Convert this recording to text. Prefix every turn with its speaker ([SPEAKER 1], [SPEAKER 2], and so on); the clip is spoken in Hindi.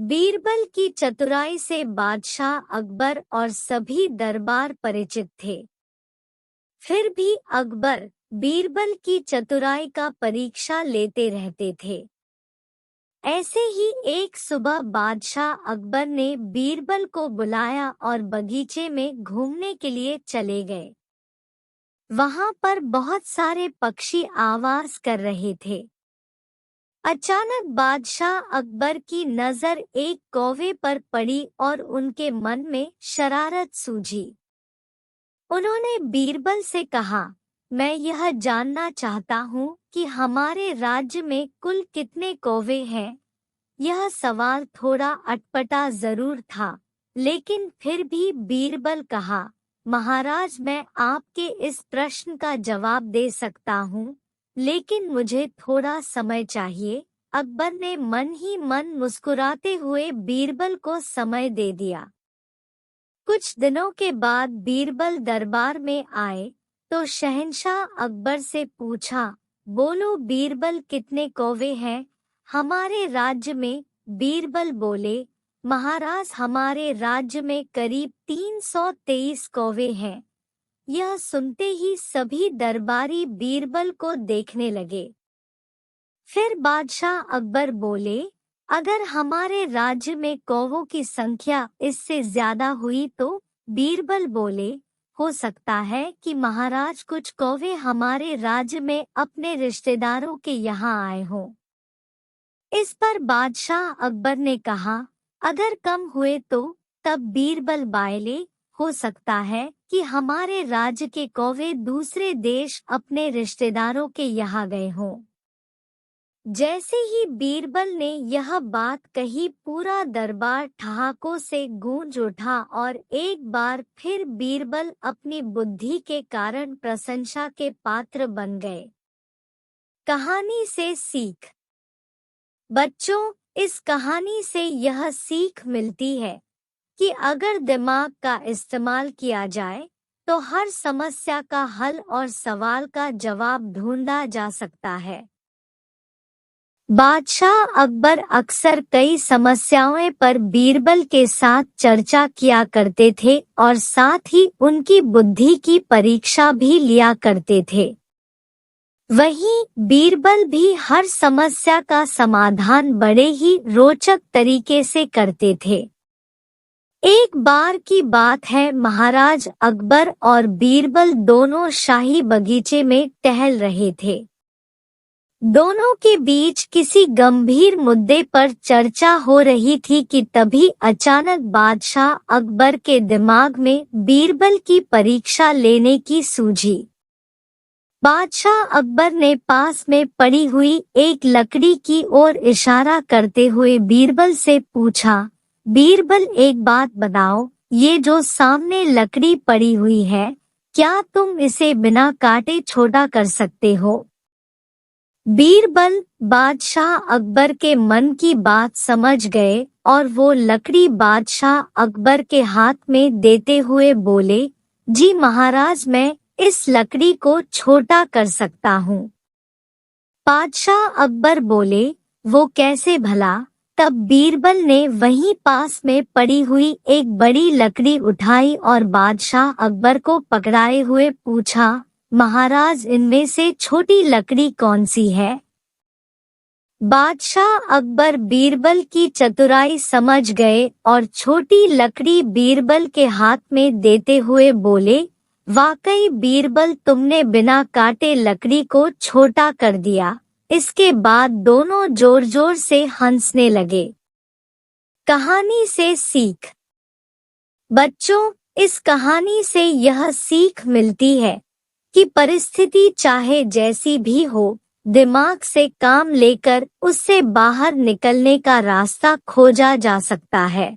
[SPEAKER 1] बीरबल की चतुराई से बादशाह अकबर और सभी दरबार परिचित थे। फिर भी अकबर बीरबल की चतुराई का परीक्षा लेते रहते थे। ऐसे ही एक सुबह बादशाह अकबर ने बीरबल को बुलाया और बगीचे में घूमने के लिए चले गए। वहां पर बहुत सारे पक्षी आवाज कर रहे थे। अचानक बादशाह अकबर की नजर एक कौवे पर पड़ी और उनके मन में शरारत सूझी। उन्होंने बीरबल से कहा, मैं यह जानना चाहता हूँ कि हमारे राज्य में कुल कितने कौवे हैं। यह सवाल थोड़ा अटपटा जरूर था, लेकिन फिर भी बीरबल कहा, महाराज, मैं आपके इस प्रश्न का जवाब दे सकता हूँ, लेकिन मुझे थोड़ा समय चाहिए। अकबर ने मन ही मन मुस्कुराते हुए बीरबल को समय दे दिया। कुछ दिनों के बाद बीरबल दरबार में आए तो शहंशाह अकबर से पूछा, बोलो बीरबल, कितने कौवे हैं हमारे राज्य में। बीरबल बोले, महाराज, हमारे राज्य में करीब 323 कौवे हैं। यह सुनते ही सभी दरबारी बीरबल को देखने लगे। फिर बादशाह अकबर बोले, अगर हमारे राज्य में कौवों की संख्या इससे ज्यादा हुई तो? बीरबल बोले, हो सकता है कि महाराज कुछ कौवे हमारे राज्य में अपने रिश्तेदारों के यहाँ आए हों। इस पर बादशाह अकबर ने कहा, अगर कम हुए तो? तब बीरबल बोले, हो सकता है कि हमारे राज्य के कौवे दूसरे देश अपने रिश्तेदारों के यहाँ गए हों। जैसे ही बीरबल ने यह बात कही, पूरा दरबार ठहाकों से गूंज उठा और एक बार फिर बीरबल अपनी बुद्धि के कारण प्रशंसा के पात्र बन गए। कहानी से सीख। बच्चों, इस कहानी से यह सीख मिलती है कि अगर दिमाग का इस्तेमाल किया जाए तो हर समस्या का हल और सवाल का जवाब ढूंढा जा सकता है। बादशाह अकबर अक्सर कई समस्याओं पर बीरबल के साथ चर्चा किया करते थे और साथ ही उनकी बुद्धि की परीक्षा भी लिया करते थे। वहीं बीरबल भी हर समस्या का समाधान बड़े ही रोचक तरीके से करते थे। एक बार की बात है, महाराज अकबर और बीरबल दोनों शाही बगीचे में टहल रहे थे। दोनों के बीच किसी गंभीर मुद्दे पर चर्चा हो रही थी कि तभी अचानक बादशाह अकबर के दिमाग में बीरबल की परीक्षा लेने की सूझी। बादशाह अकबर ने पास में पड़ी हुई एक लकड़ी की ओर इशारा करते हुए बीरबल से पूछा, बीरबल, एक बात बताओ, ये जो सामने लकड़ी पड़ी हुई है, क्या तुम इसे बिना काटे छोटा कर सकते हो? बीरबल बादशाह अकबर के मन की बात समझ गए और वो लकड़ी बादशाह अकबर के हाथ में देते हुए बोले, जी महाराज, मैं इस लकड़ी को छोटा कर सकता हूँ। बादशाह अकबर बोले, वो कैसे भला? तब बीरबल ने वहीं पास में पड़ी हुई एक बड़ी लकड़ी उठाई और बादशाह अकबर को पकड़ाए हुए पूछा, महाराज, इनमें से छोटी लकड़ी कौन सी है? बादशाह अकबर बीरबल की चतुराई समझ गए और छोटी लकड़ी बीरबल के हाथ में देते हुए बोले, वाकई बीरबल, तुमने बिना काटे लकड़ी को छोटा कर दिया। इसके बाद दोनों जोर जोर से हंसने लगे। कहानी से सीख। बच्चों, इस कहानी से यह सीख मिलती है कि परिस्थिति चाहे जैसी भी हो, दिमाग से काम लेकर उससे बाहर निकलने का रास्ता खोजा जा सकता है।